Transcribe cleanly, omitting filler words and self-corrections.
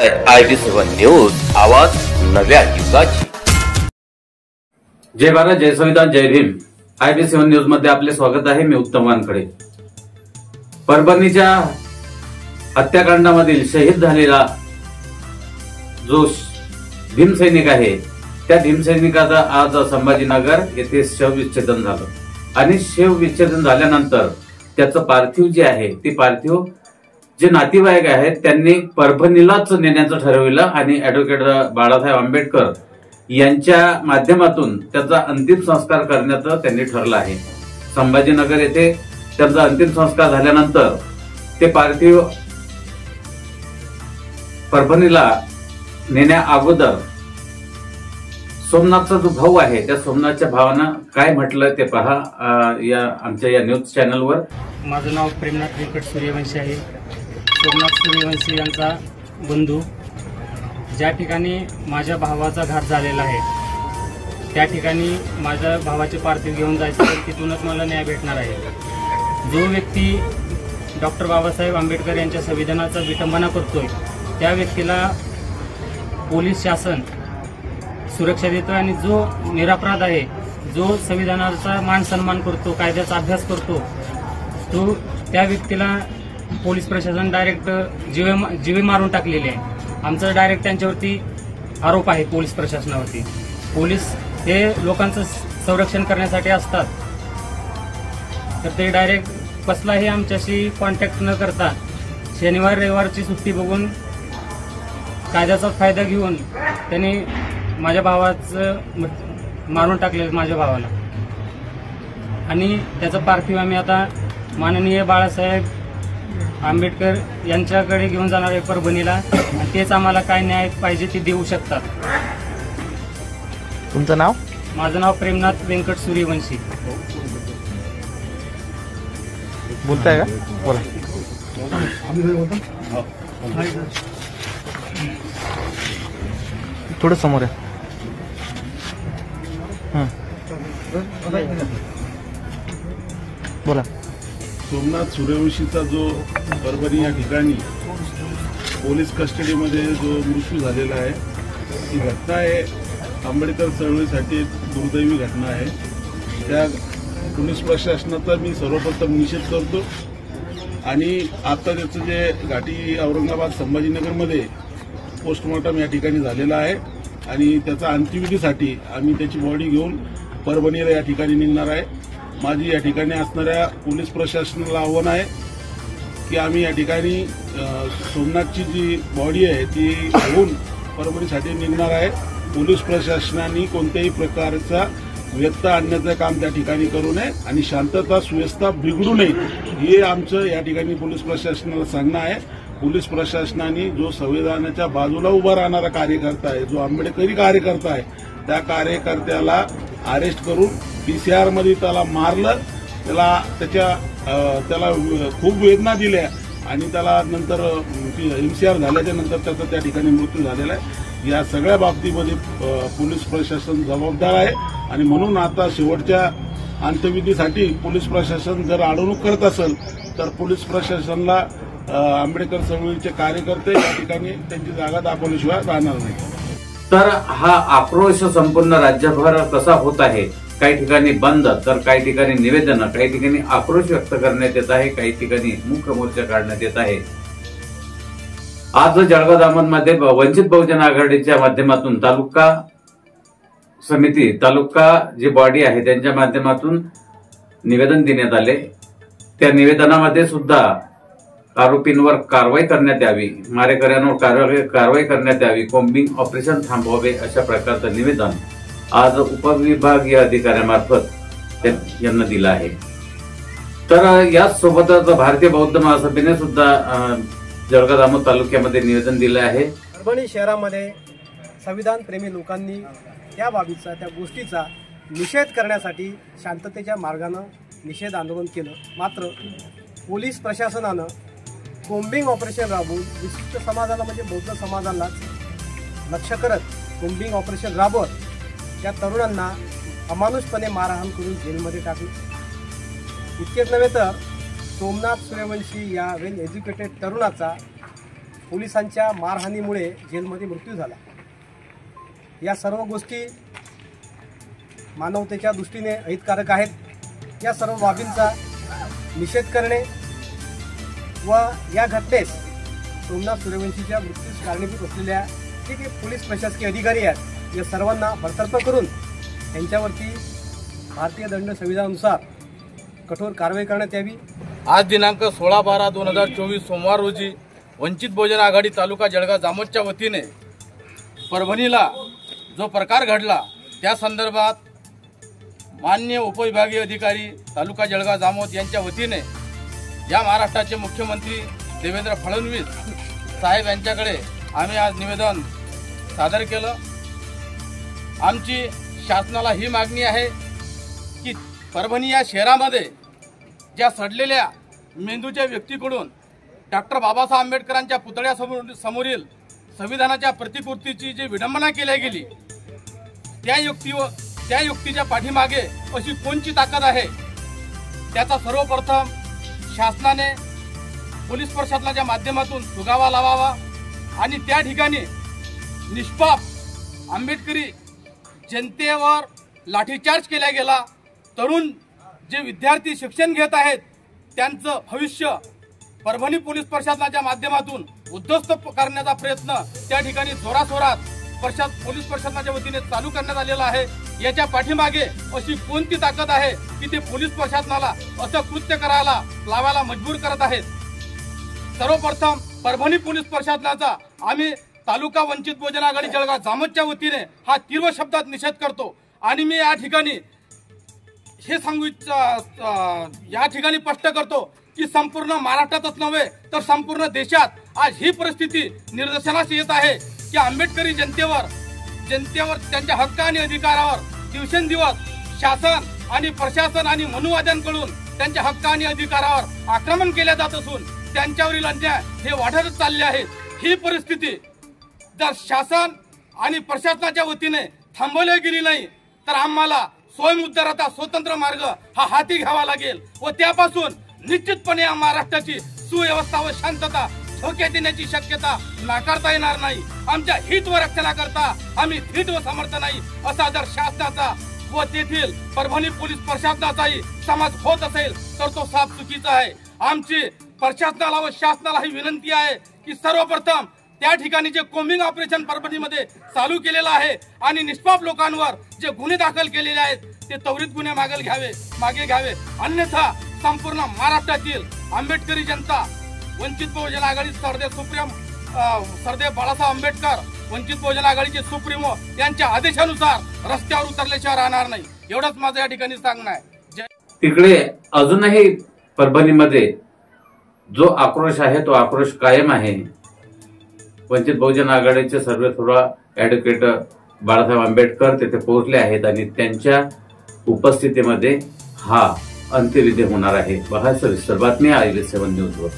ID7 news, आवाज नव्या युगाची। जय भारत, जय संविधान, जय भीम। ID7 न्यूज मध्ये आपले स्वागत आहे। मी उत्तम वानखडे। परभणीच्या हत्याकांडामधील शहीद झालेला जो भीमसैनिक आहे, त्या भीमसैनिकाचा आज संभाजीनगर येथे शवविच्छेदन झालं आणि शवविच्छेदन झाल्यानंतर त्याचं पार्थिव जे आहे ते पार्थिव जे नातेवाईक आहेत त्यांनी परभणीलाच नेण्याचं ठरवलं आणि ऍडव्होकेट बाळासाहेब आंबेडकर यांच्या माध्यमातून त्याचा अंतिम संस्कार करण्याचं त्यांनी ठरलं आहे। संभाजीनगर येथे त्यांचा अंतिम संस्कार झाल्यानंतर ते पार्थिव परभणीला नेण्या अगोदर सोमनाथचा जो भाऊ आहे त्या सोमनाथच्या भावानं काय म्हटलं ते पहा आमच्या या न्यूज चॅनलवर। माझं नाव प्रेमनाथ वेंकट सूर्यवंशी आहे। सोमनाथ सूर्यवंशी यांचा बंधू, ज्या ठिकाणी माझ्या भावाचा घात झालेला आहे त्या ठिकाणी माझ्या भावाचे पार्थिव घेऊन जायचं, तर तिथूनच मला न्याय भेटणार आहे। जो व्यक्ती डॉक्टर बाबासाहेब आंबेडकर यांच्या संविधानाचा विटंबना करतोय त्या व्यक्तीला पोलीस शासन सुरक्षा देतो आणि जो निरपराध आहे, जो संविधानाचा मान सन्मान करतो, कायद्याचा अभ्यास करतो, तो त्या व्यक्तीला पोलीस प्रशासन डायरेक्ट जीवे मारून टाकलेले आहे। आमचा डायरेक्ट त्यांच्यावरती आरोप आहे पोलीस प्रशासनावरती। पोलीस हे लोकांचं संरक्षण करण्यासाठी असतात, तर ते डायरेक्ट कसलाही आमच्याशी कॉन्टॅक्ट न करता शनिवार रविवारची सुट्टी बघून कायद्याचा फायदा घेऊन त्यांनी माझ्या भावाचं मारून टाकले माझ्या भावाला। आणि त्याचं पार्थिव आम्ही आता माननीय बाळासाहेब आंबेडकर यांच्याकडे घेऊन जाणार आहे परभणीला, आणि तेच आम्हाला काय न्याय पाहिजे ते देऊ शकतात। तुमचं नाव? माझं नाव प्रेमनाथ वेंकट सूर्यवंशी। बोलताय का? बोला। थोडं समोर आहे। बोला। सोमनाथ सूर्यवंशीचा जो परभणी या ठिकाणी पोलीस कस्टडीमध्ये जो मृत्यू झालेला आहे, ही घटना आहे आंबेडकर चळवळीसाठी एक दुर्दैवी घटना आहे। त्या पोलीस प्रशासनाचा मी सर्वप्रथम निषेध करतो आणि आता त्याचं जे घाटी औरंगाबाद संभाजीनगरमध्ये पोस्टमॉर्टम या ठिकाणी झालेला आहे आणि त्याचा अंत्यविधीसाठी आम्ही त्याची बॉडी घेऊन परभणीला या ठिकाणी निघणार आहे। माझी या ठिकाणी असणाऱ्या पोलीस प्रशासनाला आव्हान आहे की आम्ही या ठिकाणी सोमनाथची जी बॉडी आहे ती घेऊन परभणीसाठी निघणार आहे। पोलीस प्रशासनाने कोणत्याही प्रकारचा व्यत्यय आणण्याचं काम त्या ठिकाणी करू नये आणि शांतता सुव्यवस्था बिघडू नये हे आमचं या ठिकाणी पोलीस प्रशासनाला सांगणं आहे। पोलीस प्रशासनाने जो संविधानाच्या बाजूला उभा राहणारा कार्यकर्ता आहे, जो आंबेडकरी कार्यकर्ता आहे, त्या कार्यकर्त्याला अरेस्ट करून PCR मध्ये त्याला मारलं, त्याला खूप वेदना दिल्या आणि त्याला नंतर MCR झाल्याच्या नंतर त्याचा त्या ठिकाणी मृत्यू झालेला आहे। या सगळ्या बाबतीमध्ये पोलीस प्रशासन जबाबदार आहे आणि म्हणून आता शेवटच्या अंत्यविधीसाठी पोलीस प्रशासन जर अडवणूक करत असेल तर पोलीस प्रशासनाला आंबेडकर चळवळीचे कार्यकर्ते या ठिकाणी त्यांची जागा दाखवल्याशिवाय राहणार नाही। तर हा आक्रोश संपूर्ण राज्यभर कसा होत आहे, काही ठिकाणी बंद तर काही ठिकाणी निवेदन, काही ठिकाणी आक्रोश व्यक्त करण्यात येत आहे, काही ठिकाणी मूक मोर्चा काढण्यात येत आहे। आज जळगाव दामणमध्ये वंचित बहुजन आघाडीच्या माध्यमातून तालुका समिती, तालुका जी बॉडी आहे त्यांच्या माध्यमातून निवेदन देण्यात आले। त्या निवेदनामध्ये सुद्धा आरोपींवर कारवाई करण्यात यावी, मारेकऱ्यांवर कारवाई करण्यात यावी, कॉम्बिंग ऑपरेशन थांबवावे अशा प्रकारचं निवेदन आज उपविभागीय अधिकाऱ्यांमार्फत यांना दिलं आहे। तर यासोबतच भारतीय बौद्ध महासभेने सुद्धा जळगाव दामोद तालुक्यामध्ये निवेदन दिलं आहे। परभणी शहरामध्ये संविधान प्रेमी लोकांनी त्या बाबीचा, त्या गोष्टीचा निषेध करण्यासाठी शांततेच्या मार्गानं निषेध आंदोलन केलं। मात्र पोलीस प्रशासनानं कोम्बिंग ऑपरेशन राबवून विशिष्ट समाजाला म्हणजे बौद्ध समाजालाच लक्ष करत कोम्बिंग ऑपरेशन राबवत त्या तरुणांना अमानुषपणे मारहाण करून जेलमध्ये टाकले। इतकेच नव्हे तर सोमनाथ सूर्यवंशी या वेल एज्युकेटेड तरुणाचा पोलिसांच्या मारहाणीमुळे जेलमध्ये मृत्यू झाला. या सर्व गोष्टी मानवतेच्या दृष्टीने अहितकारक आहेत. या सर्व बाबींचा निषेध करणे व या घटनेस सोमनाथ सूर्यवंशीच्या मृत्यूस कारणीभूत असलेल्या जे काही पोलीस प्रशासकीय अधिकारी आहेत या सर्वांना बडतर्फ करून त्यांच्यावरती भारतीय दंड संविधानानुसार कठोर कारवाई करण्यात यावी. आज दिनांक 16/12/2024 सोमवार रोजी वंचित बहुजन आघाडी तालुका जळगाव जामोदच्या वतीने परभणीला जो प्रकार घडला त्या संदर्भात माननीय उपविभागीय अधिकारी तालुका जळगाव जामोद यांच्या वतीने या महाराष्ट्राचे मुख्यमंत्री देवेंद्र फडणवीस साहेब यांच्याकडे आम्ही आज निवेदन सादर केलं. आमची शासनाला ही मागणी आहे की परभणी या शहरामध्ये ज्या सडलेल्या मेंदूच्या व्यक्तीकडून डॉक्टर बाबासाहेब आंबेडकरांच्या पुतळ्यासमोरील संविधानाच्या प्रतिकृतीची जी विडंबना केली गेली त्या युक्तीच्या पाठीमागे अशी कोणची ताकद आहे त्याचा सर्वप्रथम शासनाने पोलीस प्रशासनाच्या माध्यमातून सुगावा लावावा आणि त्या ठिकाणी निष्पाप आंबेडकरी जनतेवर लाठीचार्ज केला गेला. तरुण जे विद्यार्थी शिक्षण घेत आहेत त्यांचं भविष्य परभणी पोलीस प्रशासनाच्या माध्यमातून उद्ध्वस्त करण्याचा प्रयत्न त्या ठिकाणी जोराशोरात पोलीस प्रशासनाच्या वतीने चालू करण्यात आलेला आहे. याच्या पाठीमागे अशी कोणती ताकद आहे की ते पोलीस प्रशासनाला असं कृत्य करायला लावायला मजबूर करत आहेत. सर्वप्रथम परभणी पोलीस प्रशासनाचा आम्ही तालुका वंचित बहुजन आघाडी जळगाव जामोदच्या वतीने हा तीव्र शब्दात निषेध करतो. आणि मी या ठिकाणी हे सांगू या ठिकाणी स्पष्ट करतो की संपूर्ण महाराष्ट्रातच नव्हे तर संपूर्ण देशात आज ही परिस्थिती निदर्शनास येत आहे की आंबेडकरी जनतेवर त्यांच्या हक्क आणि अधिकारावर दिवसेंदिवस शासन आणि प्रशासन आणि मनुवाद्यांकडून त्यांच्या हक्क आणि अधिकारावर आक्रमण केले जात असून त्यांच्यावरील अन्याय हे वाढतच चालले आहेत. ही परिस्थिती जर शासन आणि प्रशासनाच्या वतीने थांबवली गेली नाही तर आम्हाला स्वयंउद्धाराचा स्वतंत्र मार्ग हा हाती घ्यावा लागेल व त्यापासून निश्चितपणे या महाराष्ट्राची सुव्यवस्था व शांतता धोक्यात येण्याची शक्यता नाकारता येणार नाही. आमच्या हित व रक्षणाकरता आम्ही हित व समर्थ नाही असा जर शासनाचा व तेथील परभणी पोलीस प्रशासनाचाही समाज होत असेल तर तो साफ चुकीचा आहे. आमची प्रशासनाला व शासनाला ही विनंती आहे की सर्वप्रथम त्या ठिकाणी जे कोम्बिंग ऑपरेशन परभणीमध्ये चालू केलेलं आहे आणि निष्पाप लोकांवर जे गुन्हे दाखल केलेले आहेत ते त्वरित गुन्हे मागे घ्यावे. अन्यथा संपूर्ण महाराष्ट्रातील आंबेडकरी जनता वंचित बहुजन आघाडी सरदेव बाळासाहेब आंबेडकर वंचित बहुजन आघाडीचे सुप्रीमो यांच्या आदेशानुसार रस्त्यावर उतरल्याशिवाय राहणार नाही. एवढंच माझं या ठिकाणी सांगणं आहे. तिकडे अजूनही परभणीमध्ये जो आक्रोश आहे तो आक्रोश कायम आहे. वंचित बहुजन आघाडीचे सर्वेसर्वा ऍडव्होकेट बाळासाहेब आंबेडकर तेथे पोहोचले आहेत आणि त्यांच्या उपस्थितीमध्ये हा अंत्यविधी होणार आहे. बघा सविस्तर बातमी IBS7 न्यूजवर.